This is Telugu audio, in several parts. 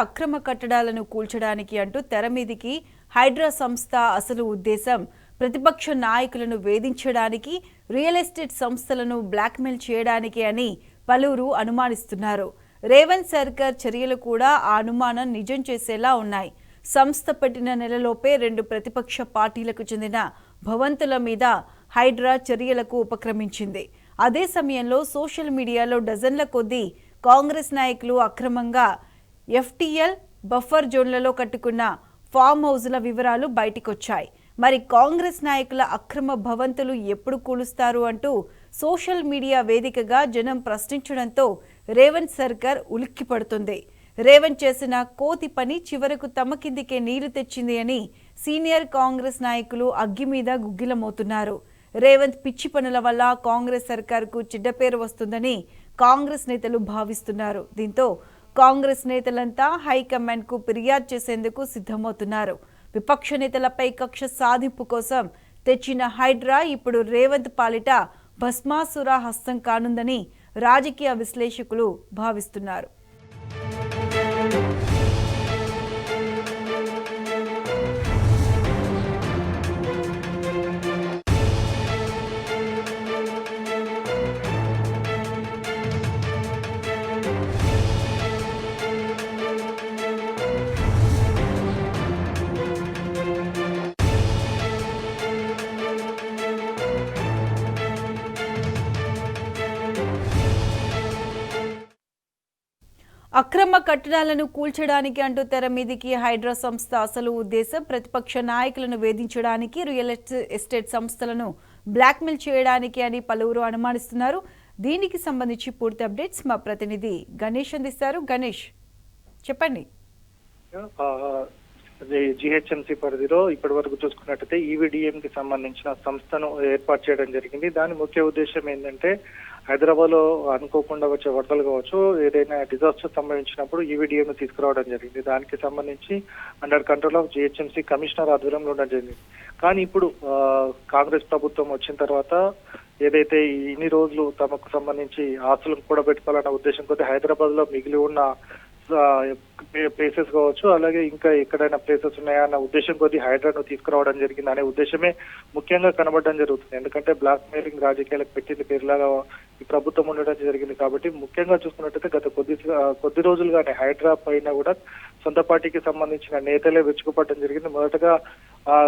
అక్రమ కట్టడాలను కూల్చడానికి అంటూ తెరమీదికి హైడ్రా సంస్థ అసలు ఉద్దేశం ప్రతిపక్ష నాయకులను వేధించడానికి, రియల్ ఎస్టేట్ సంస్థలను బ్లాక్మెయిల్ చేయడానికి అని పలువురు అనుమానిస్తున్నారు. రేవంత్ సర్కార్ చర్యలు కూడా ఆ అనుమానం నిజం చేసేలా ఉన్నాయి. సంస్థ పెట్టిన నెలలోపే 2 ప్రతిపక్ష పార్టీలకు చెందిన భవంతుల మీద హైడ్రా చర్యలకు ఉపక్రమించింది. అదే సమయంలో సోషల్ మీడియాలో డజన్ల కొద్దీ కాంగ్రెస్ నాయకులు అక్రమంగా ఎఫ్టీఎల్ బఫర్ జోన్లలో కట్టుకున్న ఫామ్ హౌజ్ల వివరాలు బయటికొచ్చాయి. మరి కాంగ్రెస్ నాయకుల అక్రమ భవంతులు ఎప్పుడు కూలుస్తారు అంటూ సోషల్ మీడియా వేదికగా జనం ప్రశ్నించడంతో రేవంత్ సర్కార్ ఉలిక్కిపడుతుంది. రేవంత్ చేసిన కోతి పని చివరకు తమ కిందికే నీళ్లు తెచ్చింది అని సీనియర్ కాంగ్రెస్ నాయకులు అగ్గి మీద గుగ్గిలమవుతున్నారు. రేవంత్ పిచ్చి పనుల వల్ల కాంగ్రెస్ సర్కార్కు చెడ్డ పేరు వస్తుందని కాంగ్రెస్ నేతలు భావిస్తున్నారు. దీంతో కాంగ్రెస్ నేతలంతా హైకమాండ్కు ఫిర్యాదు చేసేందుకు సిద్ధమవుతున్నారు. విపక్ష నేతలపై కక్ష సాధింపు కోసం తెచ్చిన హైడ్రా ఇప్పుడు రేవంత్ పాలిట భస్మాసుర హస్తం కానుందని రాజకీయ విశ్లేషకులు భావిస్తున్నారు. అక్రమ కట్టడాలను కూల్చడానికి అంటూ తెరమీదికి హైడ్రా సంస్థ అసలు ఉద్దేశం ప్రతిపక్ష నాయకులను వేధించడానికి, రియల్ ఎస్టేట్ సంస్థలను బ్లాక్మెయిల్ చేయడానికి అని పలువురు అనుమానిస్తున్నారు. దీనికి సంబంధించి పూర్తి అప్డేట్స్ మా ప్రతినిధి గణేష్ అందిస్తారు. గణేష్, చెప్పండి. జిహెచ్ఎంసీ పరిధిలో ఇప్పటి వరకు చూసుకున్నట్టయితే ఈవీడీఎం కి సంబంధించిన సంస్థను ఏర్పాటు చేయడం జరిగింది. దాని ముఖ్య ఉద్దేశం ఏంటంటే హైదరాబాద్ లో అనుకోకుండా వచ్చే వరదలు కావచ్చు, ఏదైనా డిజాస్టర్ సంభవించినప్పుడు ఈవీడీఎం తీసుకురావడం జరిగింది. దానికి సంబంధించి under control of GHMC commissioner ఆధ్వర్యంలో ఉండడం జరిగింది. కానీ ఇప్పుడు కాంగ్రెస్ ప్రభుత్వం వచ్చిన తర్వాత ఏదైతే ఇన్ని రోజులు తమకు సంబంధించి ఆస్తులను కూడా పెట్టుకోవాలన్న ఉద్దేశం కొద్ది హైదరాబాద్ లో మిగిలి ఉన్న ప్లేసెస్ కావచ్చు, అలాగే ఇంకా ఎక్కడైనా ప్లేసెస్ ఉన్నాయా అన్న ఉద్దేశం కొద్ది హైడ్రాను తీసుకురావడం జరిగింది అనే ఉద్దేశమే ముఖ్యంగా కనబడడం జరుగుతుంది. ఎందుకంటే బ్లాక్ మెయిలింగ్ రాజకీయాలకు పెట్టింది పేరులాగా ఈ ప్రభుత్వం ఉండడం జరిగింది. కాబట్టి ముఖ్యంగా చూసుకున్నట్టయితే గత కొద్ది రోజులుగానే హైడ్రా పైన కూడా సొంత పార్టీకి సంబంధించిన నేతలే విరుచుకుపడడం జరిగింది. మొదటగా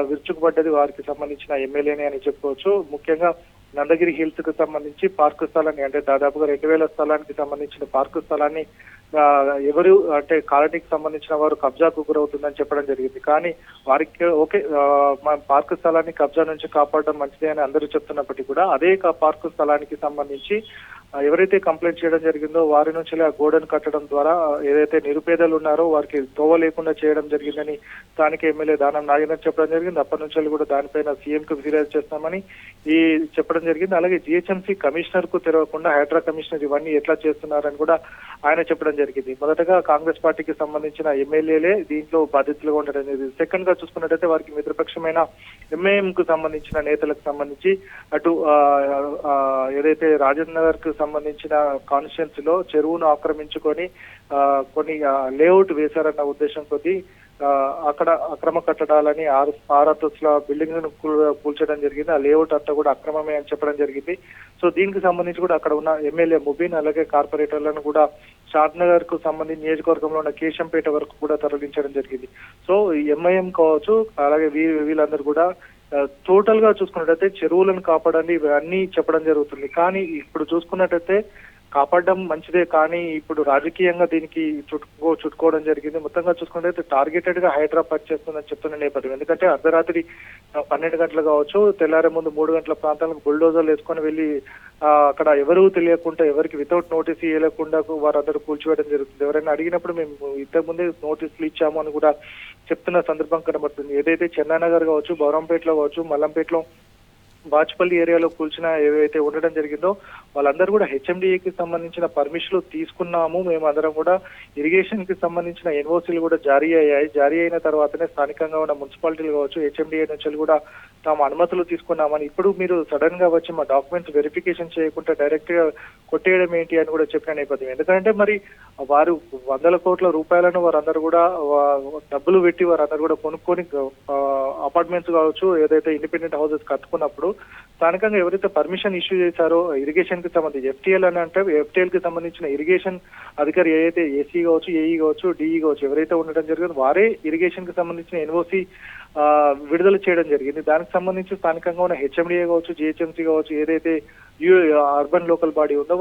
విరుచుకుపడ్డది వారికి సంబంధించిన ఎమ్మెల్యేనే అని చెప్పుకోవచ్చు. ముఖ్యంగా నందగిరి హిల్స్ కు సంబంధించి పార్కు స్థలాన్ని, అంటే దాదాపుగా 2000 స్థలానికి సంబంధించిన పార్కు స్థలాన్ని ఎవరు అంటే కాలనీకి సంబంధించిన వారు కబ్జాకు గురవుతుందని చెప్పడం జరిగింది. కానీ వారికి ఓకే, పార్కు స్థలాన్ని కబ్జా నుంచి కాపాడడం మంచిదే అని అందరూ చెప్తున్నప్పటికీ కూడా అదే పార్కు స్థలానికి సంబంధించి ఎవరైతే కంప్లైంట్ చేయడం జరిగిందో వారి నుంచి ఆ గోడను కట్టడం ద్వారా ఏదైతే నిరుపేదలు ఉన్నారో వారికి తోవ లేకుండా చేయడం జరిగిందని స్థానిక ఎమ్మెల్యే దానం నాగేందర్ చెప్పడం జరిగింది. అప్పటి నుంచి కూడా దానిపైన సీఎంకు ఫిర్యాదు చేస్తామని చెప్పడం జరిగింది. అలాగే జిహెచ్ఎంసీ కమిషనర్ కు తెరవకుండా హైడ్రా కమిషనర్ ఇవన్నీ ఎట్లా చేస్తున్నారని కూడా ఆయన చెప్పడం జరిగింది. మొదటగా కాంగ్రెస్ పార్టీకి సంబంధించిన ఎమ్మెల్యేలే దీంట్లో బాధితులుగా ఉండడం జరిగింది. సెకండ్ గా చూసుకున్నట్టయితే వారికి మిత్రపక్షమైన ఎంఐఎం కు సంబంధించిన నేతలకు సంబంధించి అటు ఏదైతే రాజేంద్ర నగర్ కు సంబంధించిన కాన్స్టిట్యున్సీ లో చెరువును ఆక్రమించుకొని కొన్ని లేఅవుట్ వేశారన్న ఉద్దేశం కొద్ది అక్కడ అక్రమ కట్టడాలని 6 అంతస్తుల బిల్డింగ్ ను కూల్చడం జరిగింది. ఆ లేఅవుట్ అంతా కూడా అక్రమమే అని చెప్పడం జరిగింది. సో దీనికి సంబంధించి కూడా అక్కడ ఉన్న ఎమ్మెల్యే ముబీన్ అలాగే కార్పొరేటర్లను కూడా షాద్నగర్ కు సంబంధించి నియోజకవర్గంలో ఉన్న కేశంపేట వరకు కూడా తరలించడం జరిగింది. సో ఎంఐఎం కావచ్చు, అలాగే వీళ్ళందరూ కూడా టోటల్ గా చూసుకున్నట్టయితే చెరువులను కాపాడండి ఇవన్నీ చెప్పడం జరుగుతుంది. కానీ ఇప్పుడు చూసుకున్నట్టయితే కాపాడడం మంచిదే, కానీ ఇప్పుడు రాజకీయంగా దీనికి చుట్టుకోవడం జరిగింది. మొత్తంగా చూసుకుంటే టార్గెటెడ్ గా హైడ్రా పనిచేస్తుందని చెప్తున్న నేపథ్యం. ఎందుకంటే అర్ధరాత్రి 12 గంటలు కావచ్చు, తెల్లారే ముందు 3 గంటల ప్రాంతాలకు బుల్డోజర్లు వేసుకొని వెళ్ళి అక్కడ ఎవరూ తెలియకుండా, ఎవరికి వితౌట్ నోటీస్ ఇవ్వకుండా వారందరూ కూల్చివేయడం జరుగుతుంది. ఎవరైనా అడిగినప్పుడు మేము ఇంతకుముందే నోటీసులు ఇచ్చాము అని కూడా చెప్తున్న సందర్భం కనబడుతుంది. ఏదైతే చెన్నానగర్ కావచ్చు, బౌరంపేటలో కావచ్చు, మల్లంపేటలో బాచుపల్లి ఏరియాలో కూల్చిన ఏవైతే ఉండడం జరిగిందో వాళ్ళందరూ కూడా హెచ్ఎండిఏకి సంబంధించిన పర్మిషన్లు తీసుకున్నాము, మేము అందరం కూడా ఇరిగేషన్ కి సంబంధించిన ఎన్ఓసీలు కూడా జారీ అయ్యాయి. జారీ అయిన తర్వాతనే స్థానికంగా ఉన్న మున్సిపాలిటీలు కావచ్చు, హెచ్ఎండిఏ నుంచి కూడా తాము అనుమతులు తీసుకున్నామని, ఇప్పుడు మీరు సడన్ గా వచ్చి మా డాక్యుమెంట్స్ వెరిఫికేషన్ చేయకుండా డైరెక్ట్ గా కొట్టేయడం ఏంటి అని కూడా చెప్పిన నేపథ్యం. ఎందుకంటే మరి వారు వందల కోట్ల రూపాయలను వారందరూ కూడా డబ్బులు పెట్టి వారందరూ కూడా కొనుక్కొని అపార్ట్మెంట్స్ కావచ్చు, ఏదైతే ఇండిపెండెంట్ హౌసెస్ కట్టుకున్నప్పుడు స్థానికంగా ఎవరైతే పర్మిషన్ ఇష్యూ చేశారో ఇరిగేషన్ కి సంబంధించి ఎఫ్టీఎల్ అని అంటే ఎఫ్టీఎల్ కి సంబంధించిన ఇరిగేషన్ అధికారి ఏదైతే ఏసీ కావచ్చు, ఏఈ కావచ్చు, డిఈ కావచ్చు ఎవరైతే ఉండడం జరిగిందో వారే ఇరిగేషన్ కి సంబంధించిన ఎన్ఓసి విడుదల చేయడం జరిగింది. దానికి సంబంధించి స్థానికంగా ఉన్న హెచ్ఎండిఏ కావచ్చు, జిహెచ్ఎంసీ కావచ్చు, ఏదైతే అర్బన్ లోకల్ బాడీ ఉందో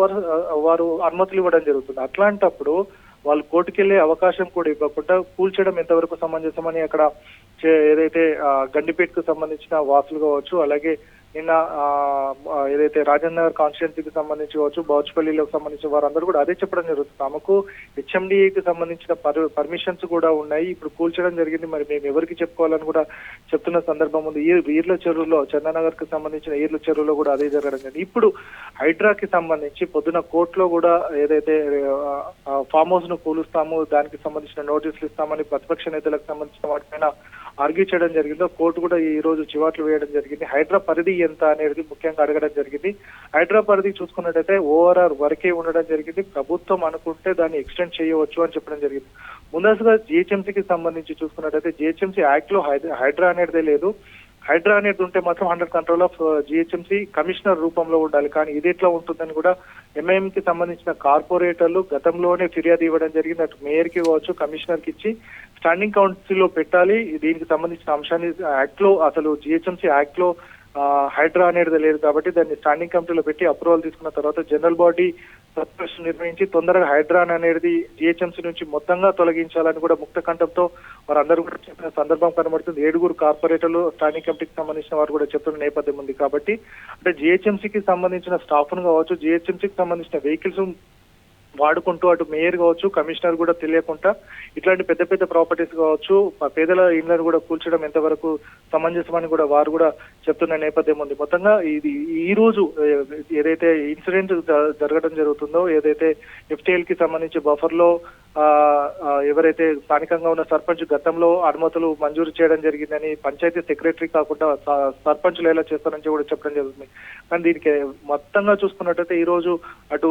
వారు అనుమతులు ఇవ్వడం జరుగుతుంది. అట్లాంటప్పుడు వాళ్ళు కోర్టుకెళ్లే అవకాశం కూడా ఇవ్వకుండా కూల్చడం ఎంతవరకు సమంజసమని అక్కడ ఏదైతే గండిపేటకు సంబంధించిన వాసులు కావచ్చు, అలాగే నిన్న ఏదైతే రాజేంద్ర నగర్ కాన్స్టిట్యున్సీకి సంబంధించి కావచ్చు, బాచుపల్లిలోకి సంబంధించిన వారందరూ కూడా అదే చెప్పడం జరుగుతుంది. తమకు హెచ్ఎండిఏకి సంబంధించిన పర్మిషన్స్ కూడా ఉన్నాయి, ఇప్పుడు కూల్చడం జరిగింది, మరి మేము ఎవరికి చెప్పుకోవాలని కూడా చెప్తున్న సందర్భం ఉంది. ఈర్ల చెరువులో, చందానగర్ కి సంబంధించిన ఈర్ల చెరువులో కూడా అదే జరగడం జరిగింది. ఇప్పుడు హైడ్రాకి సంబంధించి పొద్దున కోర్టులో కూడా ఏదైతే ఫామ్ హౌస్ ను కూలుస్తాము, దానికి సంబంధించిన నోటీసులు ఇస్తామని ప్రతిపక్ష నేతలకు సంబంధించిన వాటిపైన ఆర్గ్యూ చేయడం జరిగిందో కోర్టు కూడా ఈ రోజు చివాట్లు వేయడం జరిగింది. హైడ్రా పరిధి ఎంత అనేది ముఖ్యంగా అడగడం జరిగింది. హైడ్రా పరిధి చూసుకున్నట్టయితే ఓఆర్ఆర్ వరకే ఉండడం జరిగింది. ప్రభుత్వం అనుకుంటే దాన్ని ఎక్స్టెండ్ చేయవచ్చు అని చెప్పడం జరిగింది. ముందస్తుగా జిహెచ్ఎంసీకి సంబంధించి చూసుకున్నట్టయితే జిహెచ్ఎంసీ యాక్ట్ లో హైడ్రా అనేదే లేదు. హైడ్రా అనేది ఉంటే మాత్రం under control of GHMC commissioner రూపంలో ఉండాలి. కానీ ఇది ఎట్లా ఉంటుందని కూడా ఎంఐఎం కి సంబంధించిన కార్పొరేటర్లు గతంలోనే ఫిర్యాదు ఇవ్వడం జరిగింది. అటు మేయర్ కి కావచ్చు, కమిషనర్ కి ఇచ్చి స్టాండింగ్ కౌన్సిల్ లో పెట్టాలి. దీనికి సంబంధించిన అంశాన్ని యాక్ట్ లో, అసలు జిహెచ్ఎంసీ యాక్ట్ లో హైడ్రా అనేది లేదు కాబట్టి దాన్ని స్టాండింగ్ కమిటీలో పెట్టి అప్రూవల్ తీసుకున్న తర్వాత జనరల్ బాడీ సబ్స్క్రిప్షన్ నిర్వహించి తొందరగా హైడ్రా అనేది జిహెచ్ఎంసీ నుంచి మొత్తంగా తొలగించాలని కూడా ముక్త కంఠంతో వారందరూ కూడా చెప్పిన సందర్భం కనబడుతుంది. 7 కార్పొరేటర్లు స్టాండింగ్ కమిటీకి సంబంధించిన వారు కూడా చెప్తున్న నేపథ్యం ఉంది. కాబట్టి అంటే జిహెచ్ఎంసీకి సంబంధించిన స్టాఫ్ ను కావచ్చు, జిహెచ్ఎంసీకి సంబంధించిన వెహికల్స్ వాడుకుంటూ అటు మేయర్ కావచ్చు, కమిషనర్ కూడా తెలియకుండా ఇట్లాంటి పెద్ద పెద్ద ప్రాపర్టీస్ కావచ్చు, పేదల ఇళ్లను కూడా కూల్చడం ఎంతవరకు సమంజసమని కూడా వారు కూడా చెప్తున్న నేపథ్యం ఉంది. మొత్తంగా ఇది ఈ రోజు ఏదైతే ఇన్సిడెంట్ జరగడం జరుగుతుందో, ఏదైతే ఎఫ్టీఎల్ కి సంబంధించి బఫర్ లో ఎవరైతే స్థానికంగా ఉన్న సర్పంచ్ గతంలో అనుమతులు మంజూరు చేయడం జరిగిందని పంచాయతీ సెక్రటరీ కాకుండా సర్పంచ్లు ఎలా చేస్తారని కూడా చెప్పడం జరుగుతుంది. కానీ దీనికి మొత్తంగా చూసుకున్నట్టయితే ఈ రోజు అటు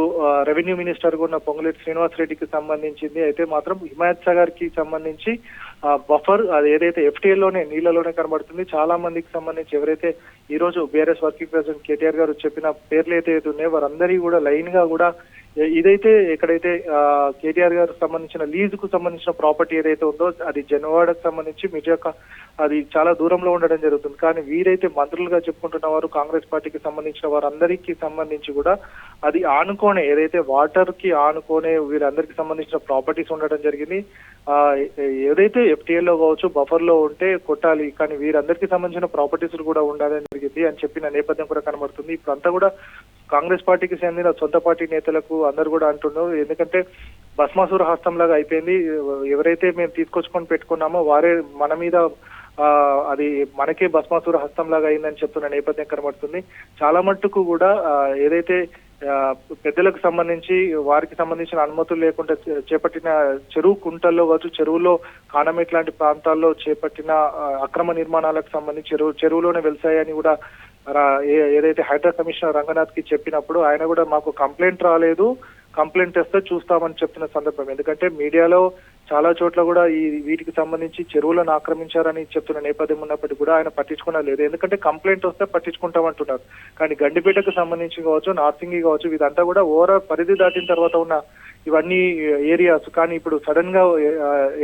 రెవెన్యూ మినిస్టర్ ఉన్న పొంగులేటి శ్రీనివాస్ రెడ్డికి సంబంధించింది అయితే మాత్రం హిమాయత్ సాగర్ కి సంబంధించి బఫర్ అది ఏదైతే ఎఫ్టీఎల్ లోనే నీళ్లలోనే కనబడుతుంది. చాలా మందికి సంబంధించి ఎవరైతే ఈ రోజు బీఆర్ఎస్ వర్కింగ్ ప్రెసిడెంట్ కేటీఆర్ గారు చెప్పిన పేర్లు అయితే ఉన్నాయో వారందరి కూడా లైన్ గా కూడా ఇదైతే ఎక్కడైతే కేటీఆర్ గారికి సంబంధించిన లీజు కు సంబంధించిన ప్రాపర్టీ ఏదైతే ఉందో అది జనవాడకు సంబంధించి మిర్జాక అది చాలా దూరంలో ఉండడం జరుగుతుంది. కానీ వీరైతే మంత్రులుగా చెప్పుకుంటున్న వారు కాంగ్రెస్ పార్టీకి సంబంధించిన వారందరికీ సంబంధించి కూడా అది ఆనుకోనే ఏదైతే వాటర్ కి ఆనుకోనే వీరందరికీ సంబంధించిన ప్రాపర్టీస్ ఉండడం జరిగింది. ఏదైతే ఎఫ్టీఎల్ లో కావచ్చు, బఫర్ లో ఉంటే కొట్టాలి, కానీ వీరందరికీ సంబంధించిన ప్రాపర్టీస్ కూడా ఉండాలని జరిగింది అని చెప్పిన నేపథ్యం కూడా కనబడుతుంది. ఇప్పుడు అంతా కూడా కాంగ్రెస్ పార్టీకి చెందిన సొంత పార్టీ నేతలకు అందరు కూడా అంటున్నారు. ఎందుకంటే భస్మాసుర హస్తం లాగా అయిపోయింది. ఎవరైతే మేము తీసుకొచ్చుకొని పెట్టుకున్నామో వారే మన మీద అది మనకే భస్మాసుర హస్తం లాగా అయిందని చెప్తున్న నేపథ్యం కనబడుతుంది. చాలా మట్టుకు కూడా ఏదైతే పెద్దలకు సంబంధించి వారికి సంబంధించిన అనుమతులు లేకుండా చేపట్టిన చెరువు కుంటల్లో కావచ్చు, చెరువులో కానమెట్ లాంటి ప్రాంతాల్లో చేపట్టిన అక్రమ నిర్మాణాలకు సంబంధించి చెరువులోనే వెళ్తాయని కూడా ఏదైతే హైడ్రా కమిషనర్ రంగనాథ్ కి చెప్పినప్పుడు ఆయన కూడా మాకు కంప్లైంట్ రాలేదు, కంప్లైంట్ వస్తే చూస్తామని చెప్తున్న సందర్భం. ఎందుకంటే మీడియాలో చాలా చోట్ల కూడా వీటికి సంబంధించి చెరువులను ఆక్రమించారని చెప్తున్న నేపథ్యం ఉన్నప్పటికీ కూడా ఆయన పట్టించుకోలేదు. ఎందుకంటే కంప్లైంట్ వస్తే పట్టించుకుంటామంటున్నారు. కానీ గండిపేటకు సంబంధించి కావచ్చు, నార్సింగి కావచ్చు, ఇదంతా కూడా ఓవరాల్ పరిధి దాటిన తర్వాత ఉన్న ఇవన్నీ ఏరియాస్. కానీ ఇప్పుడు సడన్ గా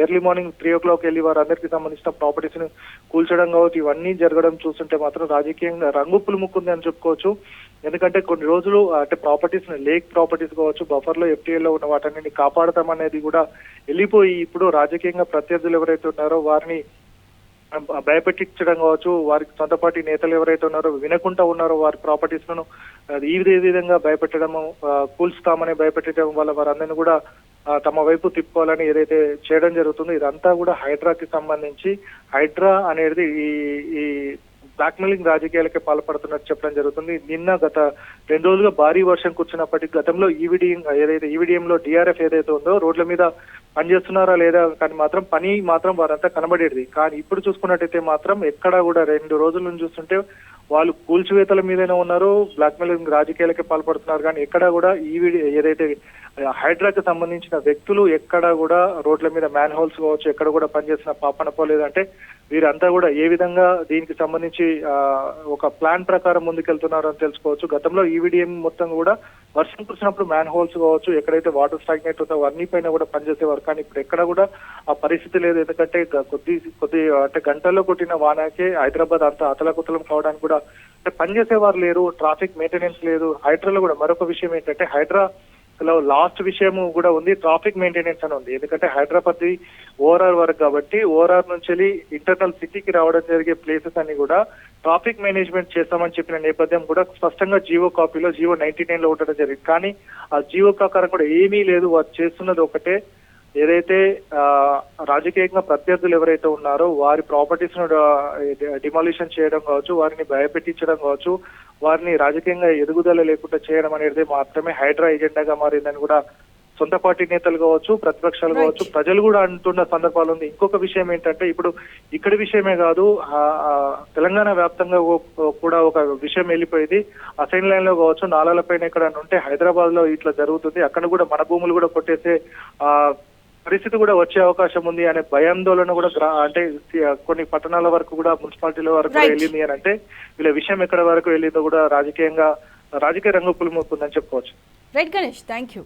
ఎర్లీ మార్నింగ్ 3 o'clock వెళ్ళి వారందరికీ సంబంధించిన ప్రాపర్టీస్ ని కూల్చడం కావచ్చు, ఇవన్నీ జరగడం చూస్తుంటే మాత్రం రాజకీయంగా రంగు పులుముకుంది అని చెప్పుకోవచ్చు. ఎందుకంటే కొన్ని రోజులు అంటే ప్రాపర్టీస్ లేక్ ప్రాపర్టీస్ కావచ్చు, బఫర్ లో ఎఫ్టీఎల్ లో ఉన్న వాటన్నిటిని కాపాడతామనేది కూడా వెళ్ళిపోయి ఇప్పుడు రాజకీయంగా ప్రత్యర్థులు ఎవరైతే ఉన్నారో వారిని భయపెట్టించడం కావచ్చు, వారికి సొంత పార్టీ నేతలు ఎవరైతే ఉన్నారో వినకుండా ఉన్నారో వారి ప్రాపర్టీస్ లను ఈ విధంగా భయపెట్టడము, కూల్స్తామని భయపెట్టడం వల్ల వారందరినీ కూడా తమ వైపు తిప్పుకోవాలని ఏదైతే చేయడం జరుగుతుందో ఇదంతా కూడా హైడ్రాకి సంబంధించి. హైడ్రా అనేది ఈ బ్లాక్మెయిలింగ్ రాజకీయాలకే పాల్పడుతున్నట్టు చెప్పడం జరుగుతుంది. నిన్న గత 2 రోజులుగా భారీ వర్షం కురిసినప్పటికీ గతంలో ఈవీడీఎంలో డిఆర్ఎఫ్ ఏదైతే ఉందో రోడ్ల మీద పనిచేస్తున్నారా లేదా కానీ పని మాత్రం వారంతా కనబడేది. కానీ ఇప్పుడు చూసుకున్నట్టయితే మాత్రం ఎక్కడా కూడా 2 రోజుల నుంచి చూస్తుంటే వాళ్ళు కూల్చివేతల మీదనే ఉన్నారు, బ్లాక్మెయిలింగ్ రాజకీయాలకే పాల్పడుతున్నారు. కానీ ఎక్కడా కూడా ఏదైతే హైడ్రాకి సంబంధించిన వ్యక్తులు ఎక్కడా కూడా రోడ్ల మీద మ్యాన్ హోల్స్ కావచ్చు ఎక్కడ కూడా పనిచేసిన పాపన పోలేదంటే వీరంతా కూడా ఏ విధంగా దీనికి సంబంధించి ఒక ప్లాన్ ప్రకారం ముందుకెళ్తున్నారు అని తెలుసుకోవచ్చు. గతంలో ఈవీడీఎం మొత్తం కూడా వర్షం కురిసినప్పుడు మ్యాన్ హోల్స్ కావచ్చు ఎక్కడైతే వాటర్ స్టాగ్నేట్ ఉందో అన్ని పైన కూడా పనిచేసేవారు. కానీ ఇప్పుడు ఎక్కడ కూడా ఆ పరిస్థితి లేదు. ఎందుకంటే కొద్ది అంటే గంటల్లో కొట్టిన వానకే హైదరాబాద్ అంతా అతలకుతలం కావడానికి కూడా అంటే పనిచేసేవారు లేరు, ట్రాఫిక్ మెయింటెనెన్స్ లేదు. హైడ్రాలో కూడా మరొక విషయం ఏంటంటే హైడ్రా లాస్ట్ విషయం కూడా ఉంది, ట్రాఫిక్ మెయింటెనెన్స్ అని ఉంది. ఎందుకంటే హైదరాబాద్ ఓఆర్ఆర్ వరకు కాబట్టి ఓఆర్ఆర్ నుంచి ఇంటర్నల్ సిటీకి రావడం జరిగే ప్లేసెస్ అన్ని కూడా ట్రాఫిక్ మేనేజ్మెంట్ చేస్తామని చెప్పిన నేపథ్యం కూడా స్పష్టంగా జీవో కాపీలో జీవో 99 లో ఉండడం జరిగింది. కానీ ఆ జీవో ప్రకారం కూడా ఏమీ లేదు. వారు చేస్తున్నది ఒకటే, ఏదైతే రాజకీయంగా ప్రత్యర్థులు ఎవరైతే ఉన్నారో వారి ప్రాపర్టీస్ ను డిమాలిషన్ చేయడం కావచ్చు, వారిని భయపెట్టించడం కావచ్చు, వారిని రాజకీయంగా ఎదుగుదల లేకుండా చేయడం అనేది మాత్రమే హైడ్రా ఎజెండాగా మారిందని కూడా సొంత పార్టీ నేతలు కావచ్చు, ప్రతిపక్షాలు కావచ్చు, ప్రజలు కూడా అంటున్న సందర్భాలు ఉంది. ఇంకొక విషయం ఏంటంటే ఇప్పుడు ఇక్కడి విషయమే కాదు, తెలంగాణ వ్యాప్తంగా కూడా ఒక విషయం వెళ్ళిపోయింది. అసైన్ లైన్ లో కావచ్చు, నాలాలపైన ఎక్కడ ఉంటే హైదరాబాద్ లో ఇట్లా జరుగుతుంది, అక్కడ కూడా మన భూములు కూడా కొట్టేసే పరిస్థితి కూడా వచ్చే అవకాశం ఉంది అనే భయాందోళన కూడా అంటే కొన్ని పట్టణాల వరకు కూడా మున్సిపాలిటీల వరకు వెళ్ళింది అని అంటే వీళ్ళ విషయం ఎక్కడ వరకు వెళ్ళిందో కూడా రాజకీయ రంగు పులుముకుందని చెప్పుకోవచ్చు. Right Ganesh, thank you.